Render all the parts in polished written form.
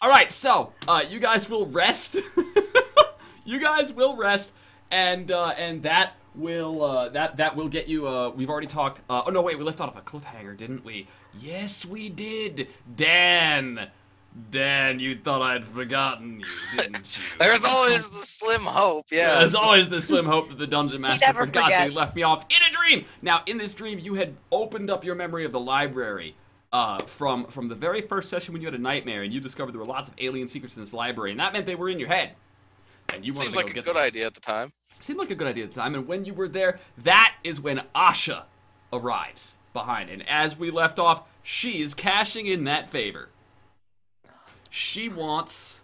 All right, so you guys will rest. You guys will rest, and that will get you. We've already talked. Oh no, wait, we left off a cliffhanger, didn't we? Yes, we did. Dan, you thought I'd forgotten you, didn't you? There's always the slim hope, yeah. There's always the slim hope that the dungeon master never forgot that he forgets. left me off in a dream. Now, in this dream, you had opened up your memory of the library from the very first session when you had a nightmare, and you discovered there were lots of alien secrets in this library, and that meant they were in your head. And you wanted Seems to go like a get good them. idea at the time. Seemed like a good idea at the time, and when you were there, that is when Asha arrives behind. And as we left off, she is cashing in that favor. She wants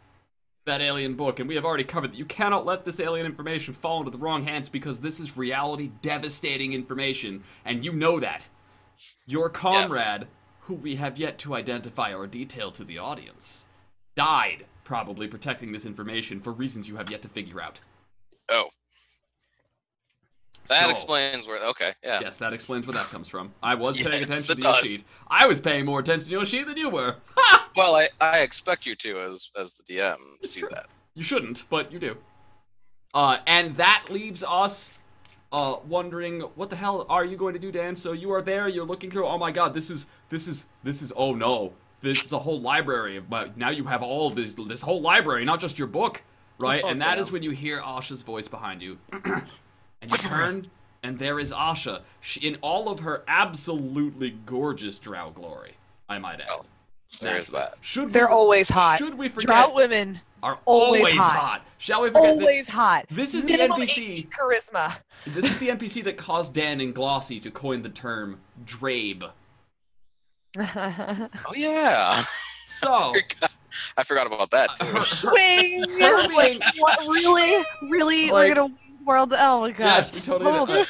that alien book, and we have already covered that you cannot let this alien information fall into the wrong hands because this is reality devastating information, and you know that. Your comrade, who we have yet to identify or detail to the audience, died probably protecting this information for reasons you have yet to figure out. Oh. That So, explains where, okay, yeah. Yes, that explains where that comes from. I was paying Yes, attention it to your does. sheet. I was paying more attention to your sheet than you were. Ha! Well, I expect you to, as the DM, It's to true. do that. You shouldn't, but you do. And that leaves us wondering, what the hell are you going to do, Dan? So you are there, you're looking through, oh my god, this is, oh no. This is a whole library, but now you have all of this whole library, not just your book, right? Oh, And that damn. is when you hear Asha's voice behind you. And you turn, and there is Asha, in all of her absolutely gorgeous drow glory, I might add. Well, there's that. They're always hot. Should we forget? Drought women Are always always hot. hot. Shall we forget always hot. this is the Minimum NPC. 18 charisma. This is the NPC that caused Dan and Glossy to coin the term Drabe. Oh, yeah. So, I forgot about that, too. Wing. Like, what? Really? Like- We're gonna world. Oh my yes, gosh. we totally did.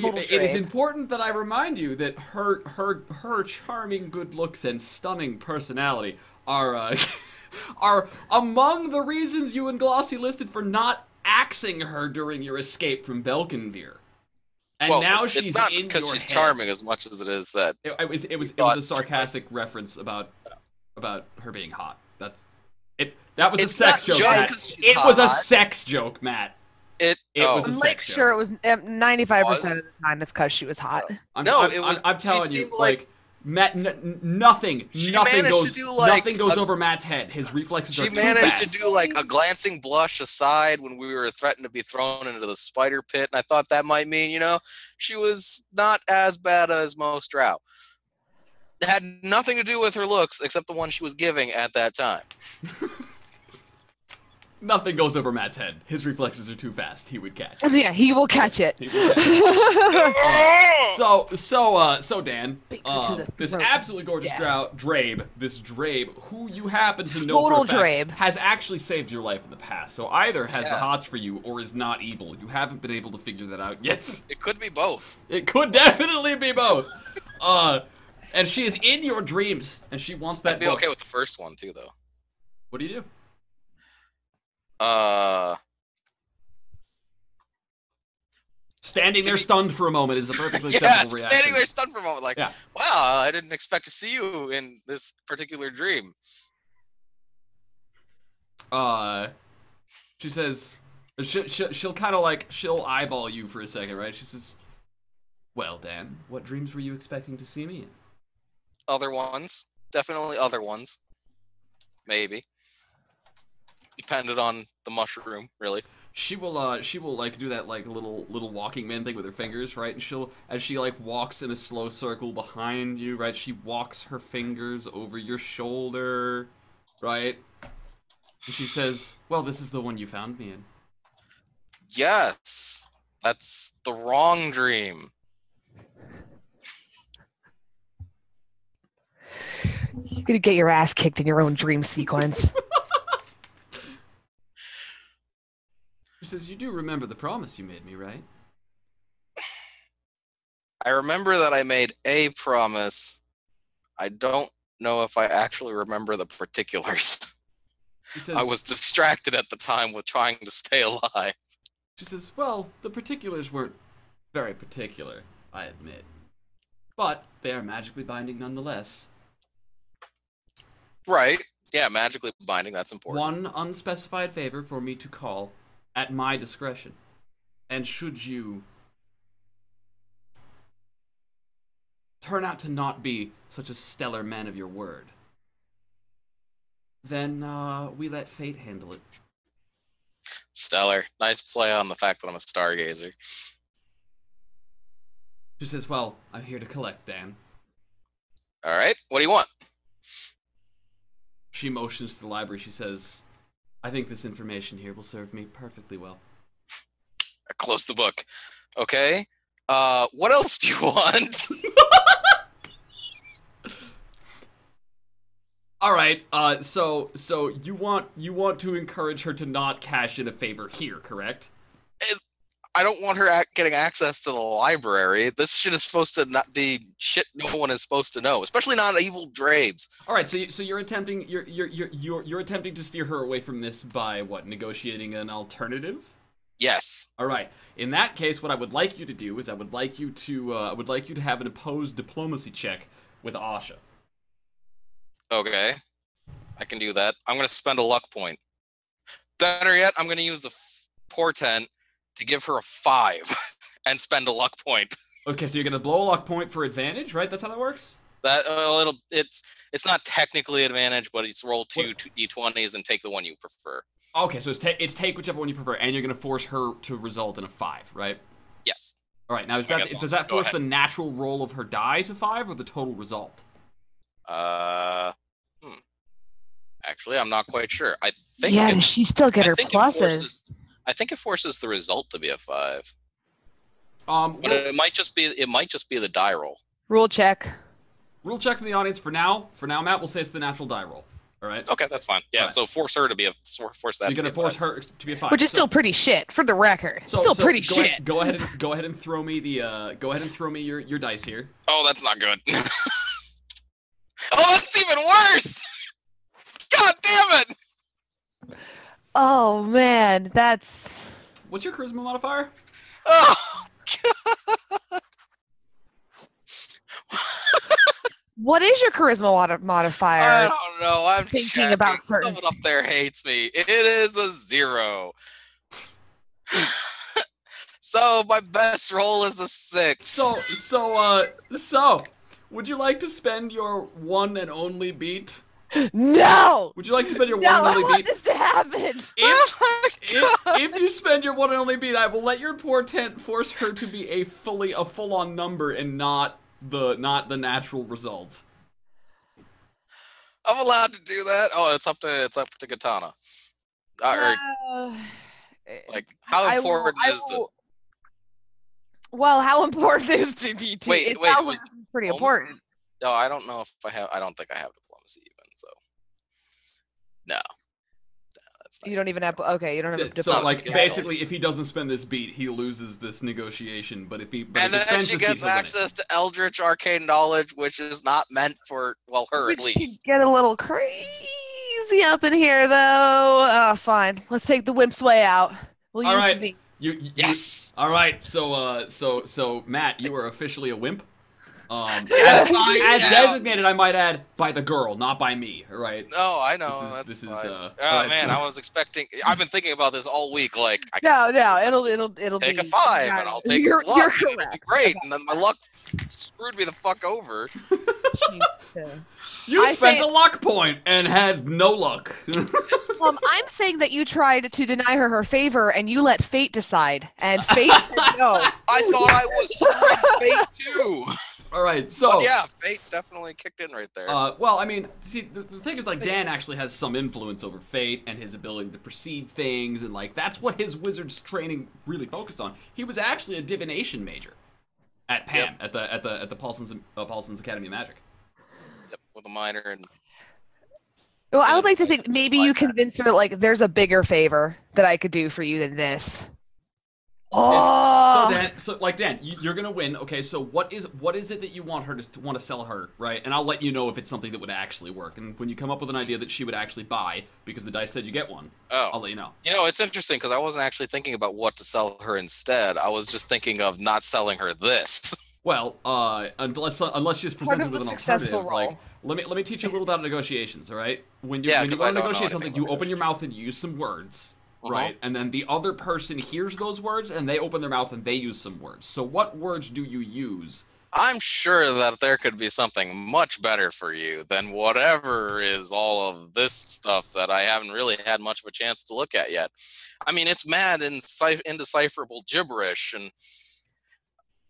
Total It is Drabe. important that I remind you that her charming good looks and stunning personality are are among the reasons you and Glossy listed for not axing her during your escape from Velkenvir. And Well, now she's it's not in because your she's head. charming as much as it is that It was thought- a sarcastic reference about her being hot. That was a It's sex not joke, just Matt. 'cause she's It was a hot. sex joke, Matt. it was a I'm sex like joke. sure it was 95% Was? of the time it's because she was hot. I'm she telling you, seemed like Matt, nothing managed goes, to do, like, nothing goes over Matt's head. His reflexes are She too managed fast. to do like a glancing blush aside when we were threatened to be thrown into the spider pit, and I thought that might mean, she was not as bad as most drow. It had nothing to do with her looks except the one she was giving at that time. Nothing goes over Matt's head. His reflexes are too fast. He would catch. Yeah, he will catch it. He would catch. So Dan, Beat her to the this throat. absolutely gorgeous Yeah. Drabe, who you happen to know Total for a fact Drabe. has actually saved your life in the past. So either has the Yes. hots for you or is not evil. You haven't been able to figure that out yet. It could be both. It could definitely be both. And she is in your dreams, and she wants that I'd be book. okay with the first one too, though. What do you do? Standing there stunned for a moment is a perfectly Yeah, acceptable reaction. standing there stunned for a moment, like, Yeah. wow, I didn't expect to see you in this particular dream. She says, she'll kind of like, she'll eyeball you for a second, right? She says, well, Dan, what dreams were you expecting to see me in? Other ones, definitely other ones, maybe. Depended on the mushroom, really. She will like do that like little walking man thing with her fingers, right? And as she like walks in a slow circle behind you, right? She walks her fingers over your shoulder, right? And she says, well, this is the one you found me in. Yes, that's the wrong dream. You're gonna get your ass kicked in your own dream sequence. She says, you do remember the promise you made me, right? I remember that I made a promise. I don't know if I actually remember the particulars. She says, I was distracted at the time with trying to stay alive. She says, well, the particulars weren't very particular, I admit. But they are magically binding nonetheless. Right. Yeah, magically binding, that's important. One unspecified favor for me to call at my discretion. And should you turn out to not be such a stellar man of your word, then we let fate handle it. Stellar. Nice play on the fact that I'm a stargazer. She says, well, I'm here to collect, Dan. All right, what do you want? She motions to the library. She says, I think this information here will serve me perfectly well. I close the book. Okay. What else do you want? All right. So you want to encourage her to not cash in a favor here, correct? I don't want her getting access to the library. This shit is supposed to not be shit no one is supposed to know, especially not evil Drabes. All right. So you're attempting you're attempting to steer her away from this by what? Negotiating an alternative? Yes. All right. In that case, what I would like you to do is I would like you to have an opposed diplomacy check with Asha. Okay. I can do that. I'm going to spend a luck point. Better yet, I'm going to use the portent to give her a 5 and spend a luck point. Okay, so you're going to blow a luck point for advantage, right? That's how that works? That it's not technically advantage, but it's roll 2 d20s and take the one you prefer. Okay, so it's take whichever one you prefer, and you're going to force her to result in a 5, right? Yes. All right, now does that force the natural roll of her die to 5 or the total result? Actually, I'm not quite sure. I think. Yeah, does she still get her pluses? I think it forces the result to be a 5. But it might just be the die roll. Rule check. Rule check from the audience for now. For now, Matt will say it's the natural die roll. All right. Okay, that's fine. Yeah. Right. So force her to be force that. You're gonna force her to be a 5, which is still pretty shit, for the record. Still pretty shit. Go ahead and throw me the your dice here. Oh, that's not good. Oh, that's even worse. God damn it! Oh man, that's. What's your charisma modifier? Oh God. What is your charisma modifier? I don't know. I'm thinking about certain. Someone up there hates me. It is a 0. So my best roll is a 6. So, would you like to spend your one and only beat? No! Would you like to spend your one and only beat? I want this to happen! If you spend your one and only beat, I will let your portent force her to be a full-on number and not the natural result. I'm allowed to do that? Oh, it's up to Katana. Like, how important is the... Well, how important is the DT? Wait, this is pretty important. No, I don't know if I have... I don't think I have diplomacy even, so... No. That's not you don't even have... Okay, you don't have diplomacy. So, like, basically, if he doesn't spend this beat, he loses this negotiation, but if he... And then she gets access to Eldritch Arcane Knowledge, which is not meant for, well, her at least. Get a little crazy up in here, though. Fine. Let's take the wimp's way out. We'll use the beat. Yes. All right. So Matt, you are officially a wimp. As designated, I might add, by the girl, not by me. All right. Oh, I know. Man, I was expecting. I've been thinking about this all week. Like, it'll take be a 5, and I'll take you're luck. You're correct. Great, and then my luck screwed me the fuck over. You spent a luck point and had no luck. I'm saying that you tried to deny her favor and you let fate decide, and fate said no. I thought I was fate too. All right, so but yeah, fate definitely kicked in right there. Well, I mean, see, the thing is, like, Dan actually has some influence over fate and his ability to perceive things, and like that's what his wizard's training really focused on. He was actually a divination major at PAM, at the Paulson's Academy of Magic. Yep, with a minor and. Well, I would like to think maybe you convince her, like, there's a bigger favor that I could do for you than this. Oh. Dan, you're gonna win. Okay, so what is it that you want her to want to sell her, right? And I'll let you know if it's something that would actually work. And when you come up with an idea that she would actually buy, because the dice said you get one, I'll let you know. You know, it's interesting because I wasn't actually thinking about what to sell her instead. I was just thinking of not selling her this. Well, unless she's presented with an alternative, like, let me teach you a little about negotiations, all right? When you Yeah, when you 'cause want I to don't know negotiate anything something, about you open your mouth and you use some words, Uh-huh. right? And then the other person hears those words and they open their mouth and they use some words. So what words do you use? I'm sure that there could be something much better for you than whatever is all of this stuff that I haven't really had much of a chance to look at yet. I mean, it's mad and indecipherable gibberish, and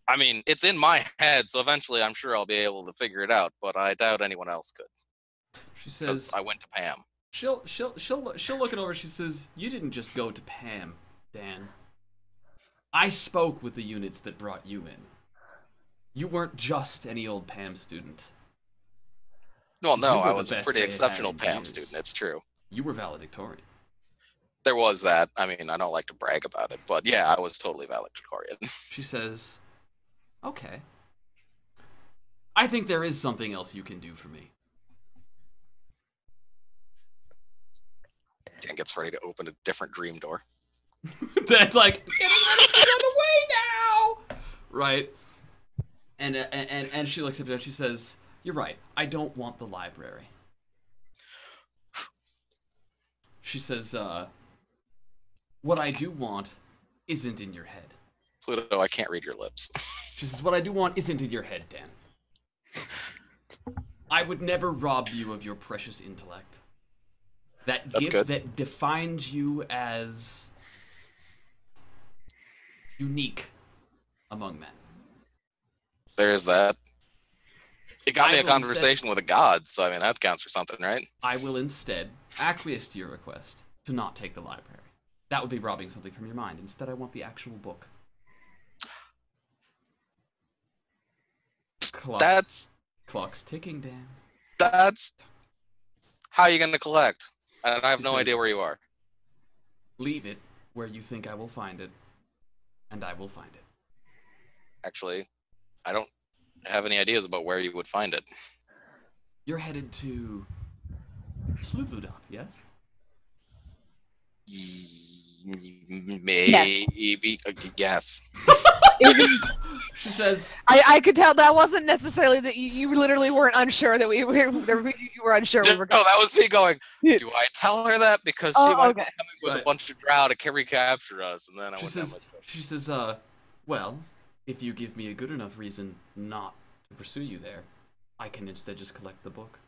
I mean, it's in my head, so eventually I'm sure I'll be able to figure it out, but I doubt anyone else could. She Because says I went to Pam. she'll look it over. She says, "You didn't just go to Pam, Dan. I spoke with the units that brought you in. You weren't just any old Pam student. Well, no, You were I the was a best pretty they had exceptional in Pam years. student, it's true. You were valedictorian." There was that. I mean, I don't like to brag about it, but yeah, I was totally valedictorian. She says, "Okay. I think there is something else you can do for me." Dan gets ready to open a different dream door. That's like, getting ready to run away now! Right? And she looks at him and she says, "You're right. I don't want the library." She says, "What I do want isn't in your head." Pluto, I can't read your lips. She says, "What I do want isn't in your head, Dan. I would never rob you of your precious intellect. That That's gift good. that defines you as unique among men. There's that. It got I me a will instead- conversation with a god, so I mean, that counts for something, right? I will instead acquiesce to your request to not take the library. That would be robbing something from your mind. Instead, I want the actual book." Clock's ticking, Dan. That's... How are you going to collect? And I have He no says- idea where you are. "Leave it where you think I will find it, and I will find it." Actually, I don't have any ideas about where you would find it. You're headed to Sloobludop, yes? Maybe. Yes. She says, I could tell that wasn't necessarily that you literally weren't unsure that you were unsure we No, were that was me going, do I tell her that? Because she Oh, might okay. be coming with Right. a bunch of drow to recapture us, and then I she wouldn't have says, much choice. she says, well, if you give me a good enough reason not to pursue you there, I can instead just collect the book.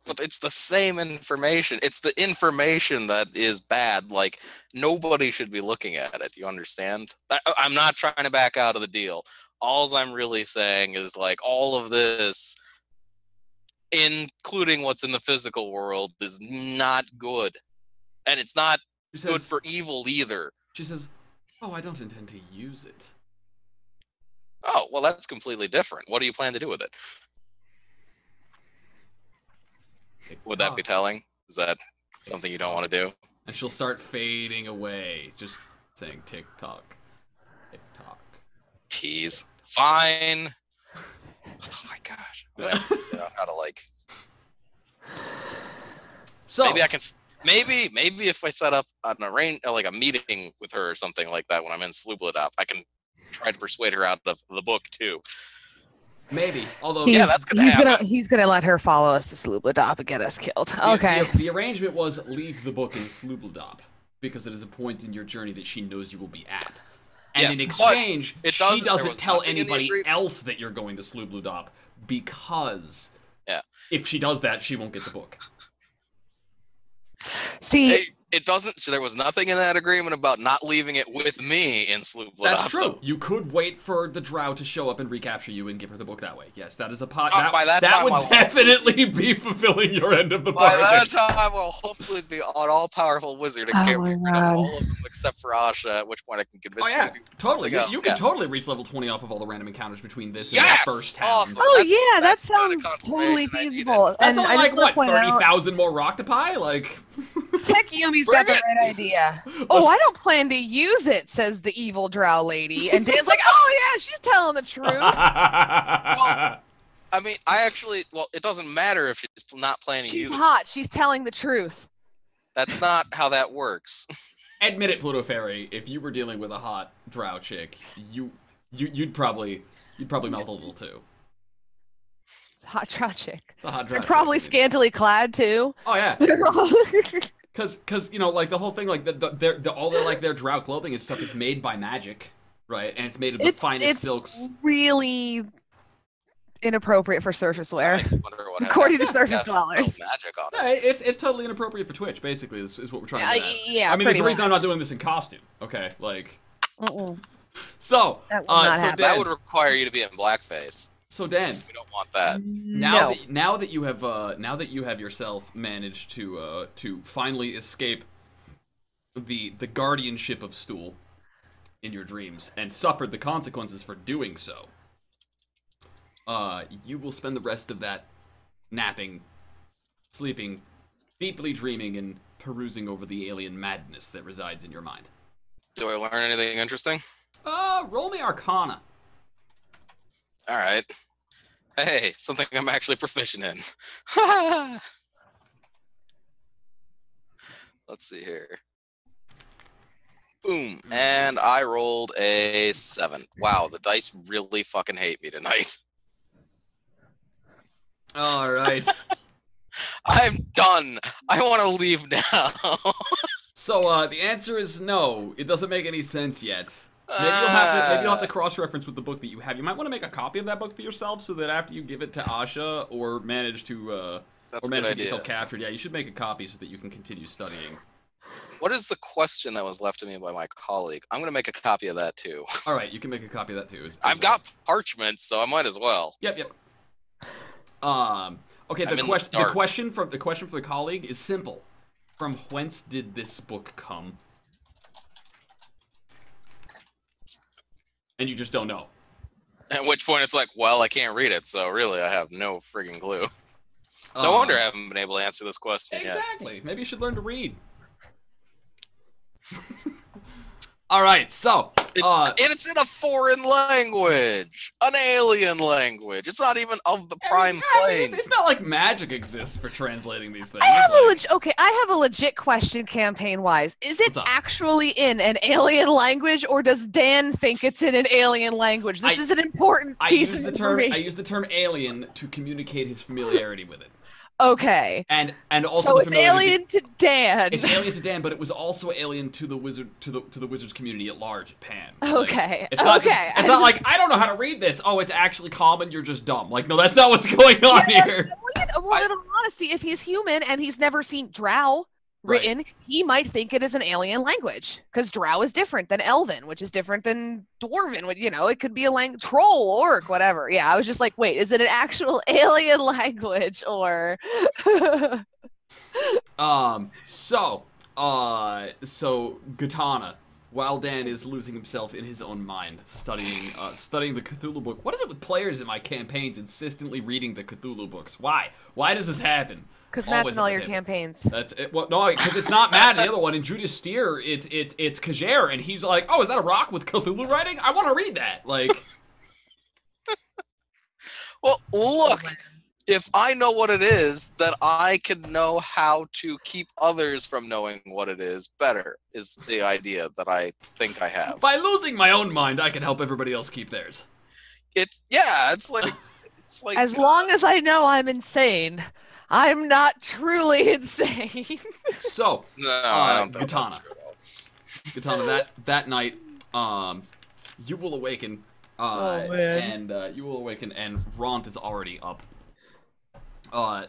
But it's the same information. It's the information that is bad. Like, nobody should be looking at it. You understand? I'm not trying to back out of the deal. All I'm really saying is, like, all of this, including what's in the physical world, is not good. And it's not She good says, for evil either. she says, "Oh, I don't intend to use it." Oh, well, that's completely different. What do you plan to do with it? Would that be telling? Is that something you don't want to do? And she'll start fading away, just saying tick-tock, tick-tock. Tease. Fine. Oh my gosh. I'm gonna figure out how to, like... So, Maybe I can... Maybe if I set up a meeting with her or something like that when I'm in Sloobludop, I can try to persuade her out of the book too. maybe, although Yeah, that's gonna happen. He's gonna let her follow us to Sloobludop and get us killed. Okay. The arrangement was leave the book in Sloobludop because it is a point in your journey that she knows you will be at. And Yes, in but exchange, it she doesn't- there doesn't was tell nothing in the anybody agreement. else that you're going to Sloobludop because if she does that, she won't get the book. See, It doesn't. So there was nothing in that agreement about not leaving it with me in Sloobludop. That's true. You could wait for the drow to show up and recapture you and give her the book that way. Yes, that is a pot. By that time, would I will- definitely be fulfilling your end of the By bargain. that time, I will hopefully be an all-powerful wizard and Oh get my rid of God. all of them except for Asha, at which point I can convince Oh yeah, her to do totally. something You else. can Yeah. totally reach level 20 off of all the random encounters between this and Yes! the first town. Awesome. oh That's- yeah, that that's the kind of sounds totally confirmation I needed. feasible. That's And only I like just wanna what, point out, 30,000 more Rocktopi? Like, Tech Yumi's Bring got the it! right idea. Oh, I don't plan to use it, says the evil drow lady. And Dan's like, oh yeah, she's telling the truth. I mean, it doesn't matter if she's not planning to She's use it. hot. She's telling the truth. That's not how that works. Admit it, Pluto Fairy. If you were dealing with a hot drow chick, you'd probably mouth a little too. hot drow chick. The hot They're drow probably chick, I mean. scantily clad too. Oh yeah. They're all- Cause you know, like the whole thing, like all their drow clothing and stuff is made by magic, right? And it's made of the finest silks. Really inappropriate for surface wear, Makes me wonder what according to happened. surface Yeah, scholars. no magic on it. Yeah, it's totally inappropriate for Twitch. Basically, is what we're trying to get at. Yeah, I mean, there's pretty a reason I'm much. not doing this in costume. Okay, like. Mm-mm. So, That will not so happen. Dan, That would require you to be in blackface. so Dan, We don't want that. No. now that you have yourself managed to finally escape the guardianship of Stool in your dreams and suffered the consequences for doing so, you will spend the rest of that napping, sleeping, deeply dreaming, and perusing over the alien madness that resides in your mind. Do I learn anything interesting? Roll me Arcana. All right. Hey, something I'm actually proficient in. Let's see here. Boom. And I rolled a 7. Wow, the dice really fucking hate me tonight. All right. I'm done. I want to leave now. So the answer is no. It doesn't make any sense yet. Maybe you'll have to cross-reference with the book that you have. You might want to make a copy of that book for yourself, so that after you give it to Asha or manage to get yourself captured, yeah, you should make a copy so that you can continue studying. What is the question that was left to me by my colleague? I'm going to make a copy of that too. All right, you can make a copy of that too. I've got parchment, so I might as well. Yep. Okay. The question for the colleague is simple. From whence did this book come? And you just don't know. At which point it's like, well, I can't read it, so really I have no friggin' clue. No wonder I haven't been able to answer this question yet. Exactly. Maybe you should learn to read. All right, so It's in a foreign language, an alien language. It's not even of the prime plane. It's not like magic exists for translating these things. I have Like, I have a legit question campaign-wise. Is it What's up? actually in an alien language, or does Dan think it's in an alien language? This is an important piece of information. I use the term alien to communicate his familiarity with it. Okay. And also So the it's familiarity. alien to Dan. It's alien to Dan, but it was also alien to the wizards community at large at Pan. Okay. It's not, Okay. It's not like I don't know how to read this. Oh, it's actually common. You're just dumb. Like, no, that's not what's going on here. Well, in all honesty, if he's human and he's never seen Drow written, he might think it is an alien language, because Drow is different than Elven, which is different than Dwarven. You know, it could be a troll, orc, whatever. Yeah, I was just like, wait, is it an actual alien language or? So Gatana, while Dan is losing himself in his own mind, studying the Cthulhu book. What is it with players in my campaigns insistently reading the Cthulhu books? Why? Why does this happen? Because Matt's Always in all with your him. campaigns. That's it. Well, no, because it's not Matt. The other one in Judas Steer, it's Kajer, and he's like, "Oh, is that a rock with Cthulhu writing? I want to read that." Like, Well, look, if I know what it is, then I can know how to keep others from knowing what it is better, is the idea that I think I have. by losing my own mind, I can help everybody else keep theirs. It's like As long as I know I'm insane, I'm not truly insane. So, no, I don't think Gatana. that's true at all. Gatana, that night, you will awaken, and Ront is already up,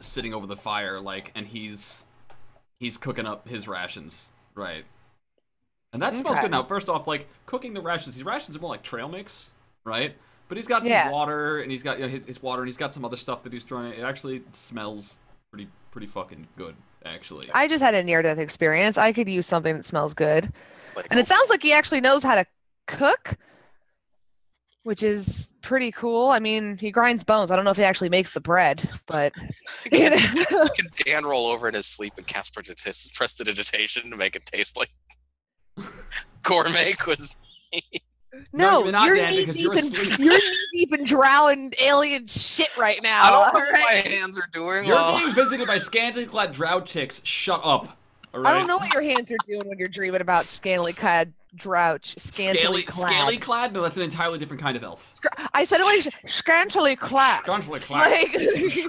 sitting over the fire, like, and he's cooking up his rations, right? And that smells good. Now, first off, like, cooking the rations, these rations are more like trail mix, right? But he's got some water, and he's got his water, and he's got some other stuff that he's throwing. It actually smells pretty fucking good, actually. I just had a near-death experience. I could use something that smells good. And it sounds like he actually knows how to cook, which is pretty cool. I mean, he grinds bones. I don't know if he actually makes the bread, but you know. Can Dan roll over in his sleep and cast prestidigitation to make it taste like gourmet cuisine? No, you're not, you're Dan, because you're asleep. You're knee-deep in drow and alien shit right now. I don't know what alright? my hands are doing. You're being visited by scantily clad drow chicks. Shut up. All right? I don't know what your hands are doing when you're dreaming about scantily clad Drouch, scantily clad. Scaly clad? No, that's an entirely different kind of elf. I said it like scantily clad. Scantily clad. Like,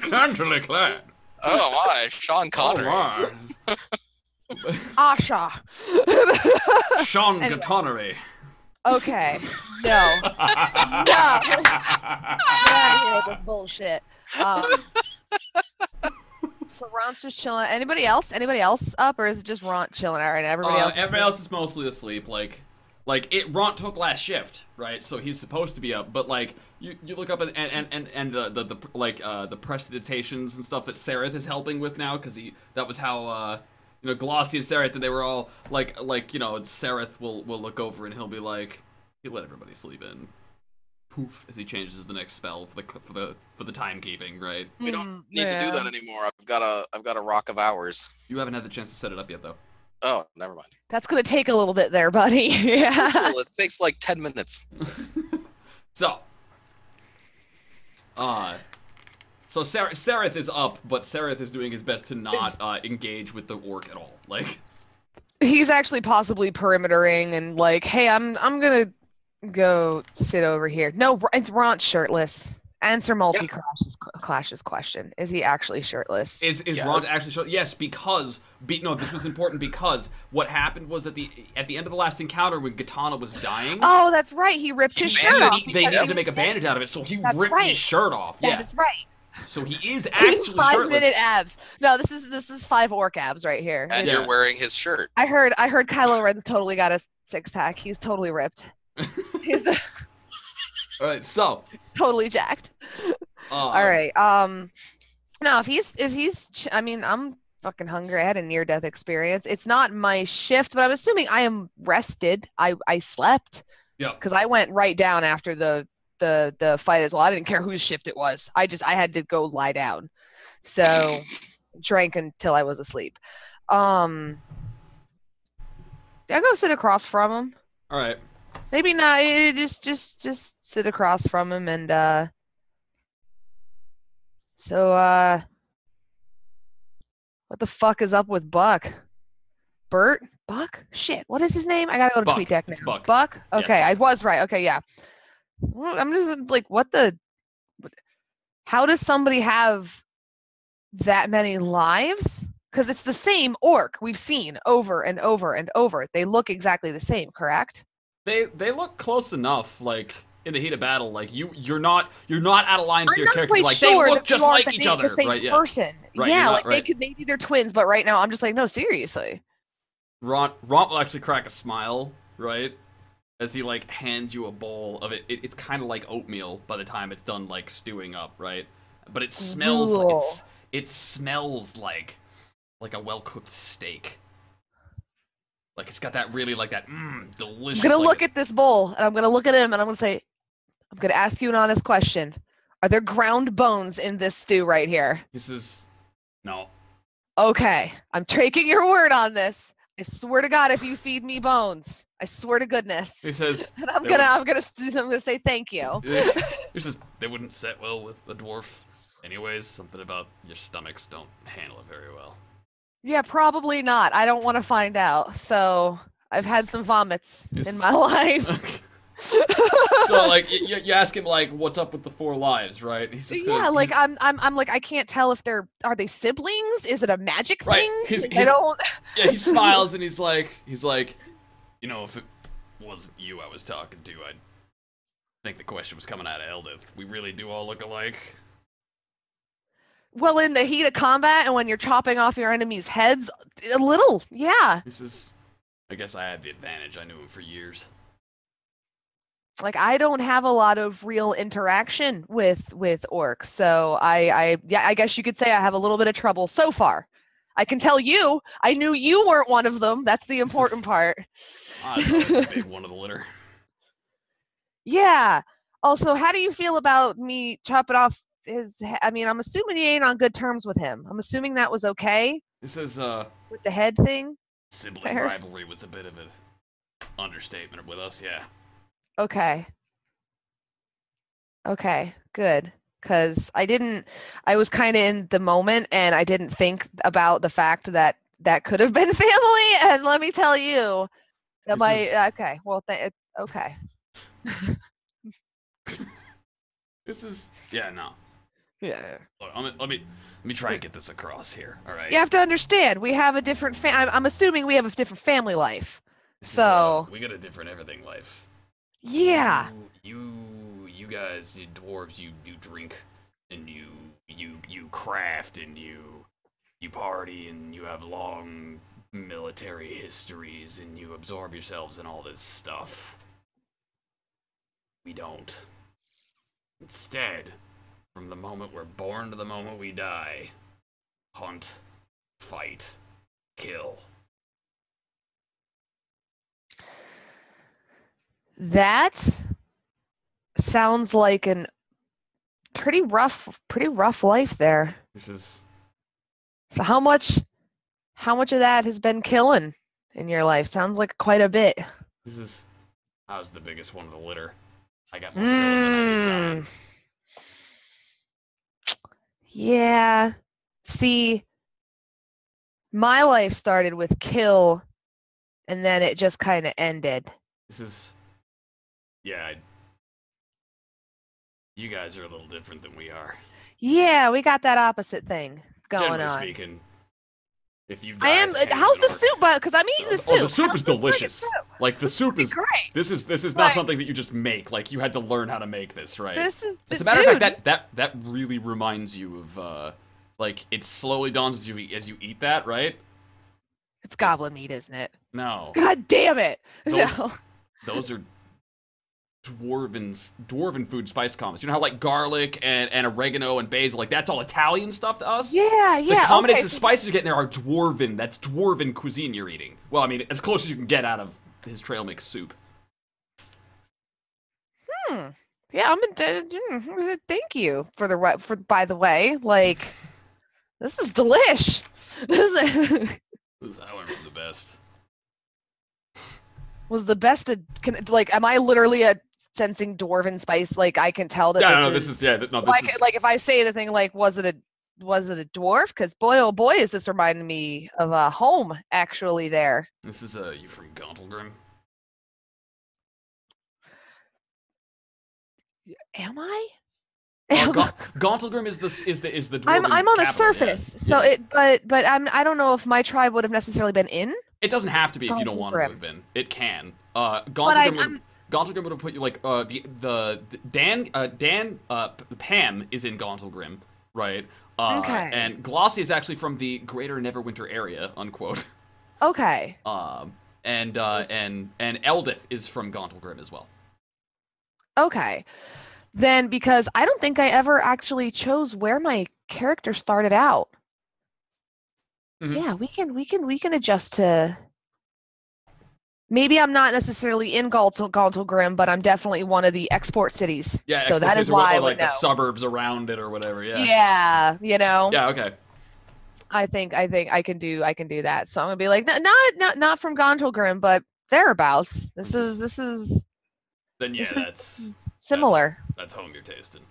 Scantily clad. Oh my, Sean Connery. Oh, my. Asha. Sean Anyway. Connery. Okay. No. No. Get out of here with this bullshit. So Ron's just chilling. Anybody else? Anybody else up, or is it just Ron chilling out right now? Everybody else is mostly asleep. Ron took last shift, right? So he's supposed to be up. But like you look up and the prestidigitations and stuff that Sereth is helping with now, because that was how Glossy and Sereth, and they were all Sereth will look over and he'll be like, he let everybody sleep in. Poof, as he changes the next spell for the timekeeping, right? We don't need to do that anymore. I've got a rock of hours. You haven't had the chance to set it up yet, though. Oh, never mind. That's gonna take a little bit there, buddy. Yeah. Well, it takes like 10 minutes. So Sereth is up, but Sereth is doing his best to not engage with the orc at all. Like, He's actually possibly perimetering and like, hey, I'm gonna go sit over here. No, it's Ron shirtless. Answer Clash's question. Is he actually shirtless? Is Yes. Ron actually shirtless? Yes, because no, this was important because what happened was at the end of the last encounter when Katana was dying. Oh, that's right. He ripped his shirt off. They needed to make a bandage out of it, so he ripped his shirt off. That is right. So he is actually Team shirtless. 5-minute abs. No, this is 5 orc abs right here. And you're wearing his shirt. I heard Kylo Ren's totally got a 6-pack. He's totally ripped. He's All right, so totally jacked. All right. No, if he's I mean, I'm fucking hungry. I had a near-death experience. It's not my shift, but I'm assuming I am rested. I slept. Yeah. Because I went right down after the fight as well. I didn't care whose shift it was. I had to go lie down. So drank until I was asleep. Did I go sit across from him? All right. Maybe not. Just sit across from him and what the fuck is up with Buck? Bert? Buck? Shit. What is his name? I gotta go to Buck. TweetDeck now. It's Buck. Buck? Okay, Yeah. I was right. Okay, yeah. Well, I'm just like, how does somebody have that many lives? Because it's the same orc we've seen over and over and over. They look exactly the same, correct? They look close enough, like in the heat of battle. Like you're not out of line with I'm your not character. quite Like sure they look that just you are like each other, the same right? Yeah. person. Right, Yeah, you're like not they right. could maybe they're twins, but right now I'm just like, no, seriously. Ron will actually crack a smile, right? As he like hands you a bowl of it. It's kind of like oatmeal by the time it's done like stewing up, right? But it smells it smells like a well-cooked steak. Like it's got that really like that delicious. I'm gonna look at this bowl and I'm gonna look at him and I'm gonna ask you an honest question. Are there ground bones in this stew right here? This is no. Okay, I'm taking your word on this. I swear to God, if you feed me bones, I swear to goodness. He says. And I'm gonna say thank you. He says they wouldn't set well with a dwarf. Anyways, something about your stomachs don't handle it very well. Yeah, probably not. I don't want to find out. So I've had some vomits in my life. So like you ask him like what's up with the 4 lives, right? He's just like I'm like I can't tell if are they siblings? Is it a magic thing? Right. I don't. Yeah, he smiles and he's like, if it wasn't you I was talking to, I'd think the question was coming out of Eldith. We really do all look alike. Well, in the heat of combat and when you're chopping off your enemies' heads, a little, yeah. I guess I had the advantage. I knew him for years. Like I don't have a lot of real interaction with orcs, so I guess you could say I have a little bit of trouble so far. I can tell you, I knew you weren't one of them. That's the important part. I was the big one of the litter. Yeah. Also, how do you feel about me chopping off I mean, I'm assuming you ain't on good terms with him. I'm assuming that was okay. This is with the head thing. Sibling rivalry was a bit of an understatement with us, yeah. Okay, good. Because I was kind of in the moment and I didn't think about the fact that could have been family. And let me tell you, Am I okay? Well, okay. This is no. Yeah. Look, let me try and get this across here. All right. You have to understand, we have a different I'm assuming we have a different family life. So we got a different everything life. yeah. You guys, you dwarves, you drink and you craft and you party and you have long military histories and you absorb yourselves in all this stuff. We don't. Instead, from the moment we're born to the moment we die, hunt, fight, kill. That sounds like an pretty rough life there. So how much of that has been killing in your life? Sounds like quite a bit. I was the biggest one of the litter. I got more killing than I did dying. Yeah. See, my life started with kill, and then it just kind of ended. You guys are a little different than we are. Yeah, we got that opposite thing going Generally on. Speaking, if you I am. How's the soup? Because I'm eating the soup. Oh, the soup is delicious. Like the soup is great. This is not something that you just make. Like you had to learn how to make this, right? This is. As a matter of fact, that really reminds you of like it slowly dawns as you eat that, right? It's goblin meat, isn't it? No. God damn it! Those are dwarven food spice combos. You know how like garlic and oregano and basil, like that's all Italian stuff to us? Yeah. The combination of spices you get in there are dwarven. That's dwarven cuisine you're eating. Well, I mean, as close as you can get out of his trail mix soup. Yeah, thank you for by the way, like this is delish. This is how I went from the best. Was the best like am I literally sensing dwarven spice? Like I can tell that like if I say the thing like was it a dwarf? Because boy oh boy is this reminding me of a home actually there. This is you from Gauntlgrim? Am I? Gauntlgrim is the dwarven I'm on the capital, surface, so but I don't know if my tribe would have necessarily been in. It doesn't have to be if you don't want to have been. It can. Gauntlgrim would have put you like Pam is in Gauntlgrim, right? Okay. And Glossy is actually from the Greater Neverwinter area, unquote. Okay. And Eldith is from Gauntlgrim as well. Okay. Then because I don't think I ever actually chose where my character started out. Mm-hmm. Yeah, we can adjust to. Maybe I'm not necessarily in Gauntlgrim, but I'm definitely one of the export cities. Yeah, so that is why I would like know. The suburbs around it or whatever. Yeah. Yeah, you know. Yeah. Okay. I think I can do that. So I'm gonna be like not from Gauntlgrim, but thereabouts. This is. Then yeah, that's similar. That's home you're tasting.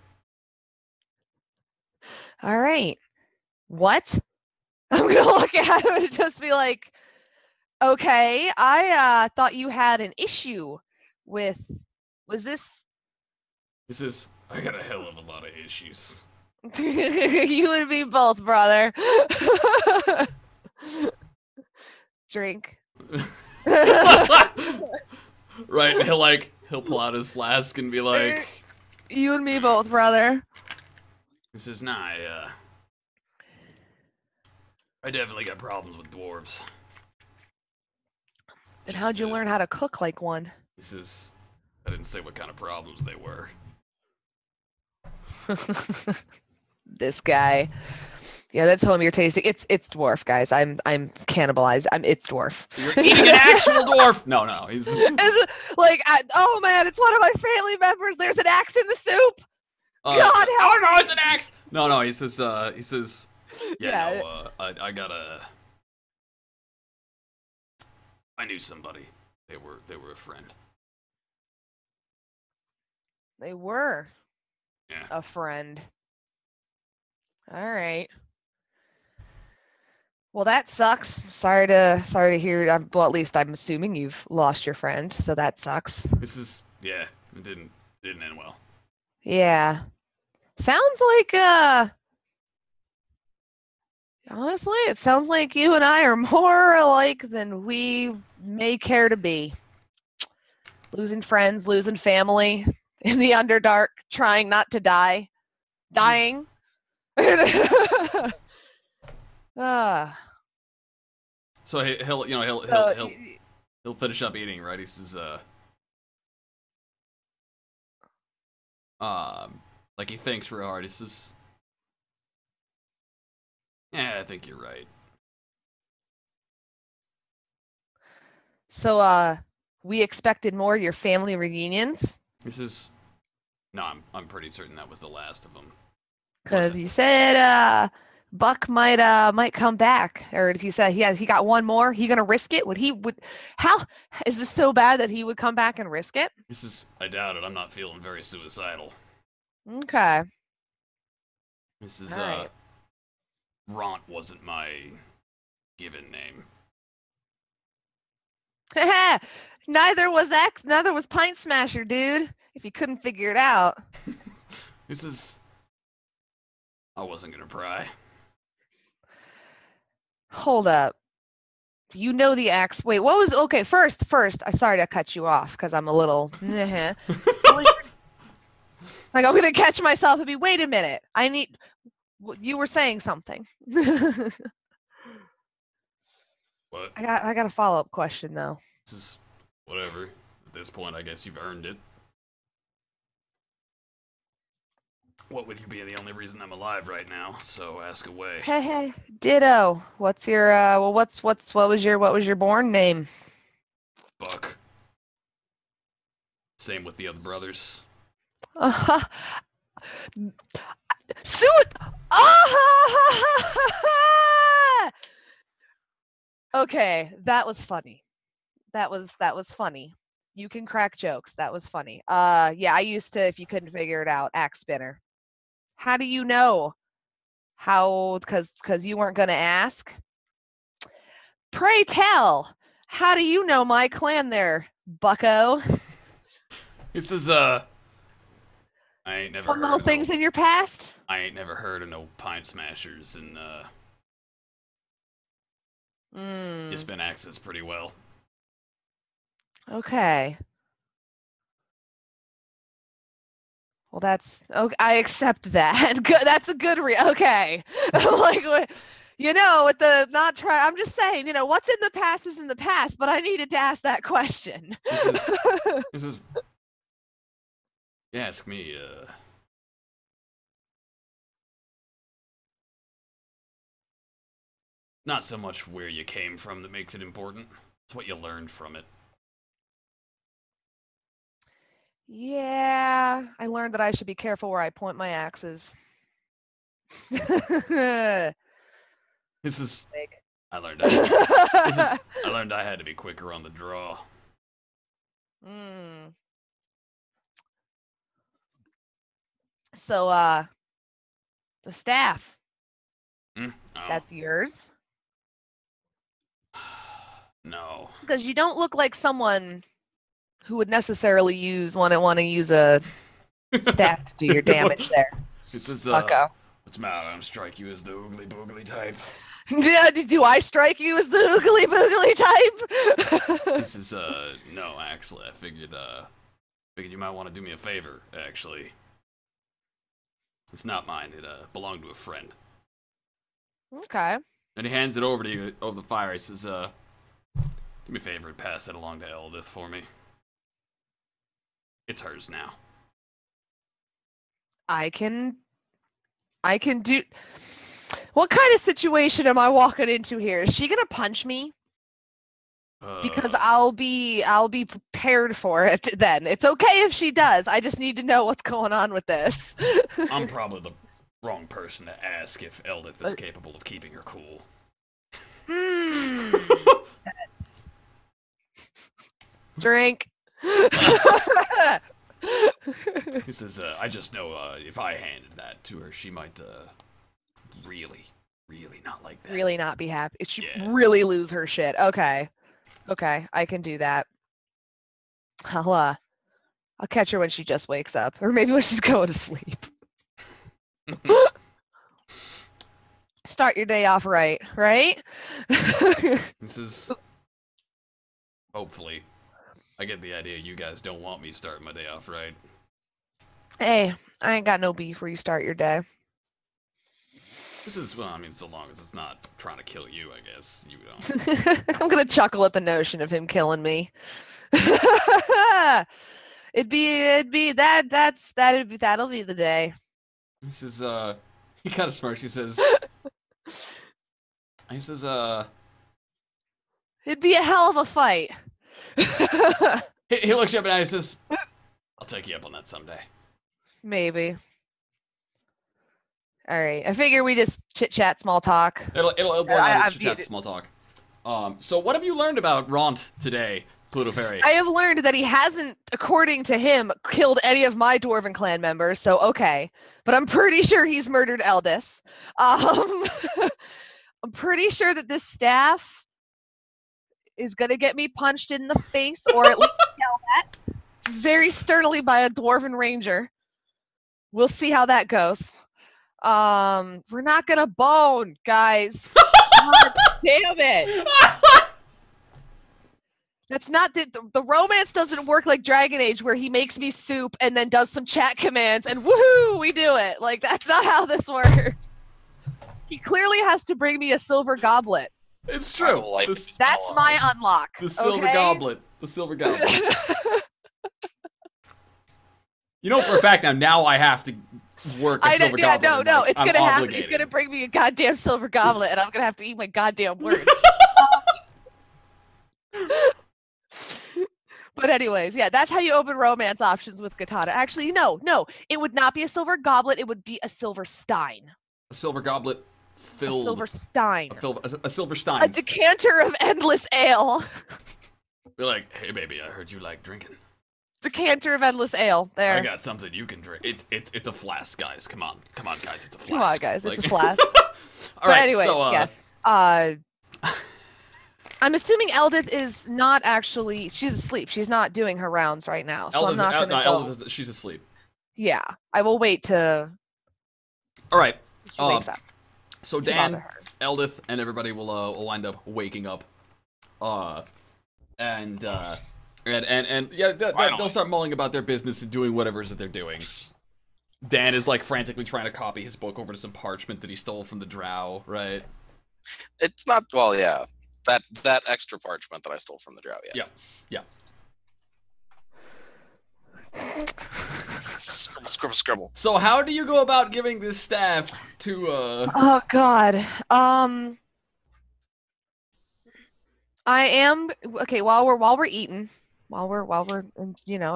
All right. What? I'm gonna look at him and just be like, okay, I thought you had an issue with. Was this? I got a hell of a lot of issues. You and me both, brother. Drink. Right, he'll pull out his flask and be like, you and me both, brother. I definitely got problems with dwarves. Then how'd you learn how to cook like one? I didn't say what kind of problems they were. This guy. Yeah, that's home you're tasting. It's dwarf, guys. I'm cannibalized. It's dwarf. You're eating an actual dwarf. No, he's like, oh man, it's one of my family members. There's an axe in the soup. God help! Oh no, it's an axe. No, he says. Yeah. No, I knew somebody. They were a friend. They were. Yeah. A friend. All right. Well, that sucks. Sorry to hear. Well, at least I'm assuming you've lost your friend, so that sucks. Yeah, it didn't end well. Yeah. Sounds like honestly, it sounds like you and I are more alike than we may care to be. Losing friends, losing family in the Underdark, trying not to die, dying. Ah. So he'll you know So, he'll finish up eating, right? He says like he thinks real hard. He says, "Yeah, I think you're right." so we expected more of your family reunions He says, "No, I'm pretty certain that was the last of them." because you said Buck might come back, or he said he got one more. He gonna risk it? How is this so bad that he would come back and risk it? He says, "I doubt it. I'm not feeling very suicidal." Okay. This is All right. Ront wasn't my given name. Neither was Pint Smasher, dude. If you couldn't figure it out. This is. I wasn't gonna pry. Hold up. You know the axe. Wait, what was okay? First, I'm sorry to cut you off because I'm a little. Like I'm gonna catch myself and be. Wait a minute. You were saying something. What? I got a follow-up question though. This is whatever. At this point, I guess you've earned it. What with you being the only reason I'm alive right now, so ask away. Hey, ditto. What's your what was your born name? Buck. Same with the other brothers. Uh-huh. Suit. Okay, that was funny. That was funny. You can crack jokes. That was funny. Yeah, I used to, if you couldn't figure it out, axe spinner. How do you know? How? Because you weren't gonna ask. Pray tell. How do you know my clan there, Bucko? This is I ain't never Fun heard little of things no, in your past. I ain't never heard of no pine smashers, and you spin axes pretty well. Okay. Well, that's okay. I accept that. Good. That's a good okay. Like, you know, with the not try. I'm just saying, you know, what's in the past is in the past. But I needed to ask that question. This is. You ask me. Not so much where you came from that makes it important. It's what you learned from it. Yeah, I learned that I should be careful where I point my axes. This is. I learned. I learned I had to be quicker on the draw. So, the staff. Oh. That's yours. No. Because you don't look like someone who would necessarily want to use a staff to do your damage there. This is Bucko. What's the matter? I'm strike you as the oogly boogly type. Yeah, do I strike you as the oogly boogly type? This is no, actually, I figured you might want to do me a favor. Actually, it's not mine. It belonged to a friend. Okay. And he hands it over to you over the fire. He says, "Do me a favor and pass that along to Eldith for me. It's hers now." I can do. What kind of situation am I walking into here? Is she gonna punch me? Because I'll be prepared for it then. It's okay if she does. I just need to know what's going on with this. I'm probably the wrong person to ask if Eldith is capable of keeping her cool. Drink. He says, I just know if I handed that to her, she might really, really not like that. Really not be happy. It should Yeah. really lose her shit. Okay. Okay, I can do that. I'll catch her when she just wakes up. Or maybe when she's going to sleep. Start your day off right? This is... Hopefully. I get the idea you guys don't want me starting my day off right. Hey, I ain't got no beef where you start your day. This is, well, I mean, so long as it's not trying to kill you, I guess. You don't. I'm gonna chuckle at the notion of him killing me. That'll be the day. This is, he kind of smirks. He says, it'd be a hell of a fight. he looks you up and he says, I'll take you up on that someday. Maybe. All right. I figure we just chit chat, small talk. It'll boil down to chit-chat, small talk. So what have you learned about Ront today, Pluto Fairy? I have learned that he hasn't, according to him, killed any of my Dwarven clan members, so okay. But I'm pretty sure he's murdered Eldis. I'm pretty sure that this staff is gonna get me punched in the face, or at least yelled at very sternly by a Dwarven ranger. We'll see how that goes. We're not gonna bone, guys. God damn it. That's not the romance doesn't work like Dragon Age, where he makes me soup and then does some chat commands and woohoo, we do it. Like, that's not how this works. He clearly has to bring me a silver goblet. It's true. That's my unlock. The silver okay? goblet. The silver goblet. You know for a fact now I have to work a silver goblet. No, it's gonna happen. Obligated. He's gonna bring me a goddamn silver goblet, and I'm gonna have to eat my goddamn words. But anyways, yeah, that's how you open romance options with Katana. Actually, no, it would not be a silver goblet. It would be a silver stein. A silver goblet filled. A silver stein. A silver stein. A decanter of endless ale. Be like, hey baby, I heard you like drinking. Decanter of endless ale. There. I got something you can drink. It's a flask, guys. Come on, guys. It's a flask. Come on, guys. Like... It's a flask. All right. Anyway, so, yes. I'm assuming Eldith is not actually. She's asleep. She's not doing her rounds right now. So I'm not going to go. Eldith, she's asleep. Yeah, I will wait to. All right. She wakes up. So Dan, Eldith, and everybody will wind up waking up. And yeah, they'll start mulling about their business and doing whatever it is that they're doing. Dan is like frantically trying to copy his book over to some parchment that he stole from the Drow, right? It's not, well, yeah. That extra parchment that I stole from the Drow, yes. Yeah. Scribble. So how do you go about giving this staff to Oh God. I am okay while we're eating, while we're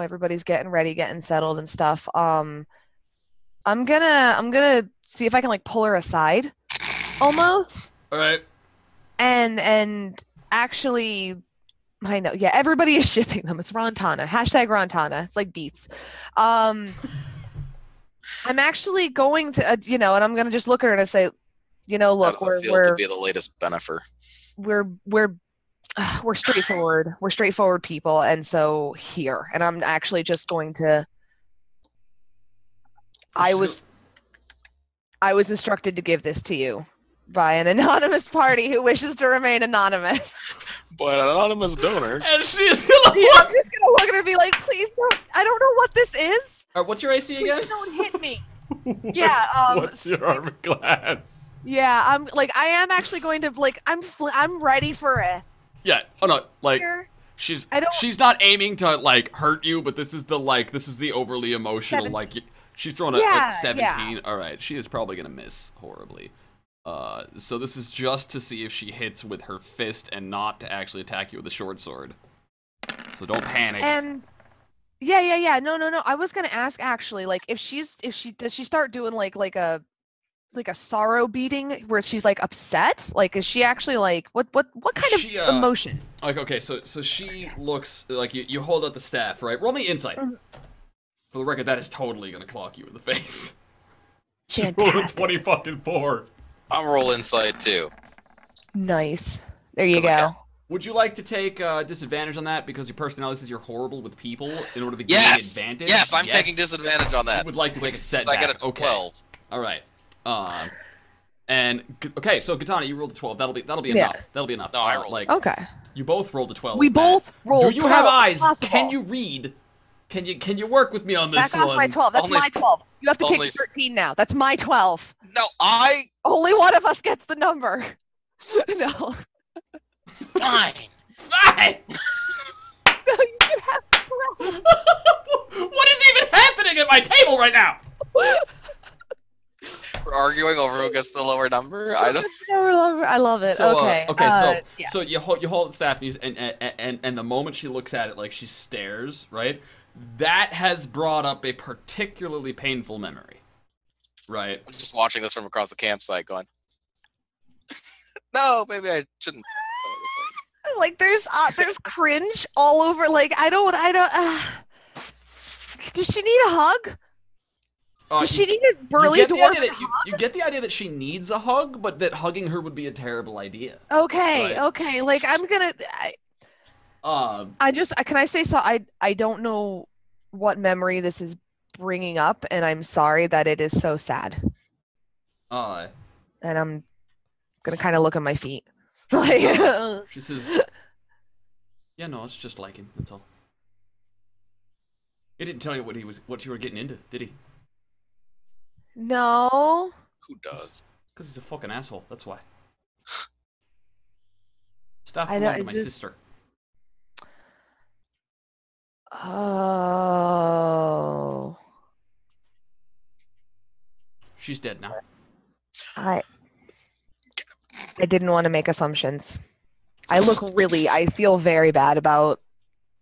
everybody's getting ready, getting settled and stuff. I'm gonna see if I can like pull her aside, almost. All right. And actually, I know, yeah, everybody is shipping them. It's Rontana. #Rontana. It's like beats. I'm actually going to, and I'm gonna just look at her and say, look, we're to be the latest benefer. We're straightforward. We're straightforward people, and so here. And I'm actually just going to. I was instructed to give this to you by an anonymous party who wishes to remain anonymous. By an anonymous donor. And she's gonna Yeah, I'm just gonna look at her and be like, please don't. I don't know what this is. All right, what's your AC again? Please don't hit me. Yeah. What's your armor class? Yeah, I am actually going to I'm ready for it. Yeah. Oh no, like she's not aiming to like hurt you, but this is the overly emotional 17. like she's throwing a 17. Yeah. All right, she is probably gonna miss horribly. So this is just to see if she hits with her fist and not to actually attack you with a short sword. So don't panic. And yeah. No. I was gonna ask actually, like, does she start doing like a sorrow beating where she's like upset? Like, is she actually like what kind of emotion? Like, okay, so she looks like you hold out the staff, right? Roll me insight. Mm-hmm. For the record, that is totally gonna clock you in the face. Fantastic. 20 fucking 4. I'm roll insight too. Nice. There you 'Cause I go. can. Would you like to take disadvantage on that because your personality says you're horrible with people in order to gain Yes. advantage? Yes, I'm taking disadvantage on You that. would like to take a setback. I get a 12. Okay. All right. Okay, so Katana, you rolled a 12. That'll be Yeah. enough. That'll be enough. No, I rolled. like Okay. you both rolled a 12. We Matt. both rolled. Do you have 12. eyes? Possible. Can you read? Can you work with me on this Back one? off my 12. That's Only- my 12. You have to take only- 13 now. That's my 12. No, Only one of us gets the number. No. fine. Fine. No, you can have 12. What is even happening at my table right now? We're arguing over who gets the lower number. I don't. I love it. So, Okay. Yeah. So you hold the staff and the moment she looks at it, like she stares, right? That has brought up a particularly painful memory, right? I'm just watching this from across the campsite, going. No, maybe I shouldn't. Like there's cringe all over. Like I don't. Does she need a hug? Does she need a burly dwarf? You get the idea that she needs a hug, but that hugging her would be a terrible idea. Okay. Right. Okay. Like I'm gonna. Can I say so? I don't know what memory this is bringing up, and I'm sorry that it is so sad. Uh, And I'm gonna kind of look at my feet. Like, she says, "Yeah, no, it's just like him. That's all. He didn't tell you what you were getting into, did he? no. Who does? Because he's a fucking asshole. That's why. Staff I know, belonged to is my this- sister. Oh. She's dead now. I didn't want to make assumptions. I feel very bad about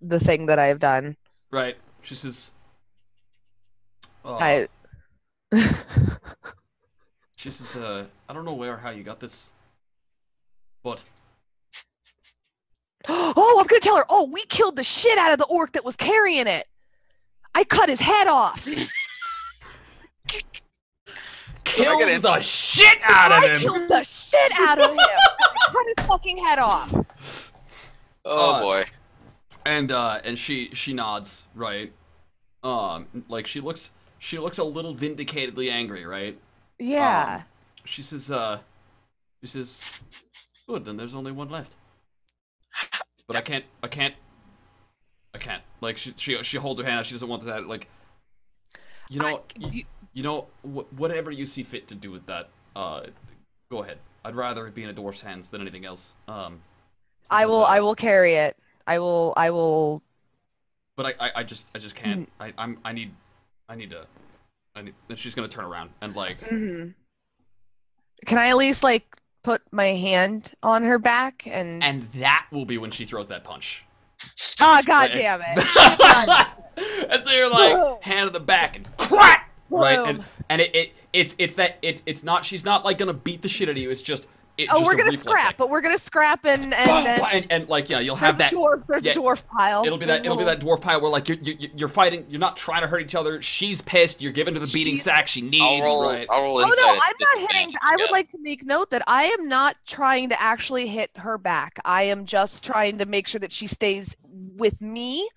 the thing that I've done. Right? She says, she says, I don't know where or how you got this, but Oh, I'm gonna tell her. Oh, we killed the shit out of the orc that was carrying it. I cut his head off. killed the shit out of I him. killed the shit out of him. I cut his fucking head off. Oh boy. And she nods, right? Like she looks a little vindicatedly angry, right? Yeah. She says, good, then there's only one left. But I can't. Like she holds her hand out. She doesn't want that. Like, whatever you see fit to do with that. Go ahead. I'd rather it be in a dwarf's hands than anything else. I will carry it. I will. But I just can't. I need. And she's gonna turn around and like. Mm-hmm. Can I at least like put my hand on her back and? And that will be when she throws that punch. Oh God damn it! And so you're like hand on the back and crack, right? And it's not. She's not like gonna beat the shit out of you. It's just. We're gonna scrap, but we're gonna scrap and like you'll have that. There's a dwarf pile. It'll be that dwarf pile where like you're fighting. You're not trying to hurt each other. She's pissed. You're giving her the beating sack she needs. I'll roll Oh insight. no, I'm not hitting. I would like to make note that I am not trying to actually hit her back. I am just trying to make sure that she stays with me,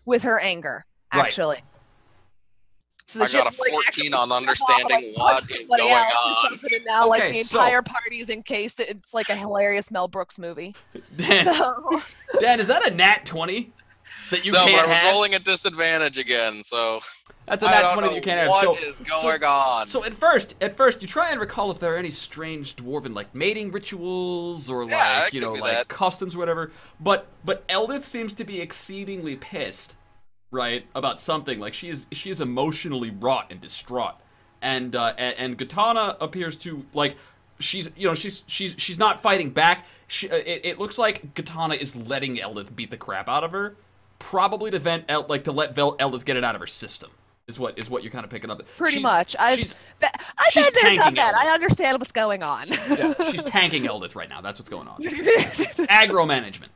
with her anger. Actually. So I got a 14 on understanding what is going on. And now, like, Okay, the so- entire party is encased. It's like a hilarious Mel Brooks movie. Dan, So, Dan, is that a nat 20 that you No, can't but I was have? rolling at disadvantage again, so That's a I nat don't 20 know that you can't have. what So, is going on. So at first, you try and recall if there are any strange dwarven like mating rituals or Yeah, like it could be like that. customs or whatever. But Eldith seems to be exceedingly pissed, right, about something. Like she is emotionally wrought and distraught, and Katana appears to like she's not fighting back. It looks like Katana is letting Eldith beat the crap out of her, probably to let Eldith get it out of her system. Is what you're kind of picking up. pretty much. I've she's been there, tanking done that. Eldith. I understand what's going on. Yeah, she's tanking Eldith right now. That's what's going on. Aggro management.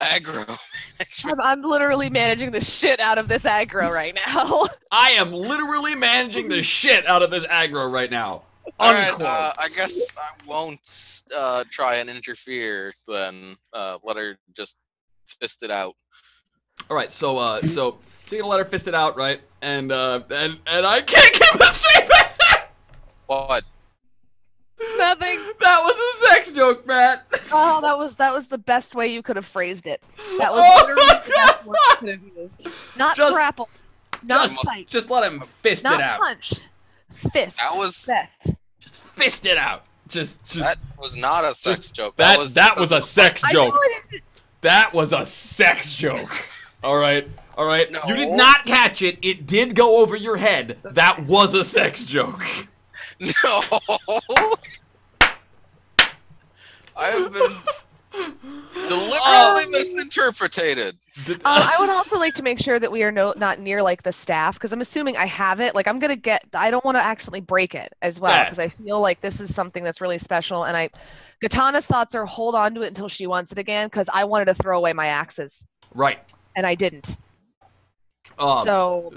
Aggro. I'm literally managing the shit out of this aggro right now. I am literally managing the shit out of this aggro right now. All right, Unquote. I guess I won't try and interfere then. Let her just fist it out. All right, so you're gonna let her fist it out, right? And I can't keep a straight face. What? Nothing. That was a sex joke, Matt. Oh, that was the best way you could have phrased it. That was Oh literally my the best word you could have used. Not Just- grapple. Not just, fight. just let him fist Not it out. punch. Fist. That was- best. Just fist it out. Just That was not a sex just- joke. that was a sex I know joke. it is. That was a sex joke. All right. No. You did not catch it. It did go over your head. That was a sex joke. No. I have been deliberately misinterpreted. I would also like to make sure that we are not near like the staff, because I'm assuming I have it. Like I don't want to accidentally break it as well, Yeah. because I feel like this is something that's really special. And Katana's thoughts are hold on to it until she wants it again, because I wanted to throw away my axes Right. and I didn't. Um, So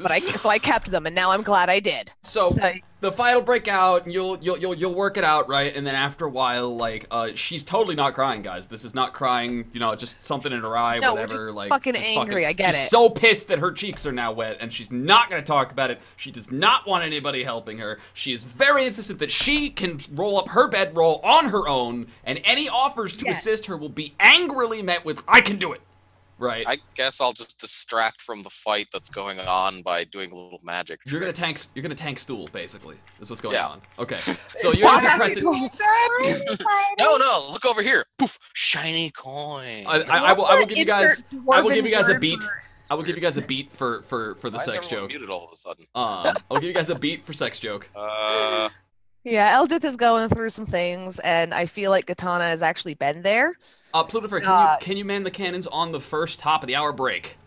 I kept them, and now I'm glad I did. So So- the fight will break out, and you'll work it out, right? And then after a while, like, she's totally not crying, guys. This is not crying, just something in her eye, No, whatever. just Like, fucking angry, I get she's it. so pissed that her cheeks are now wet, and she's not gonna talk about it. She does not want anybody helping her. She is very insistent that she can roll up her bedroll on her own, and any offers to Yes. assist her will be angrily met with, "I can do it." Right? I guess I'll just distract from the fight that's going on by doing a little magic. You're gonna tricks. tank stool, basically. Is what's going Yeah. on. Okay. So you're Stop interested. No, look over here. Poof, shiny coin. I will give you guys. I will give you guys a Dwarven beat. word I will give you guys a beat for the Why is sex everyone joke. muted all of a sudden? I'll give you guys a beat for sex joke. Yeah, Eldith is going through some things, and I feel like Katana has actually been there. Plutofer, can you man the cannons on the first top of the hour break?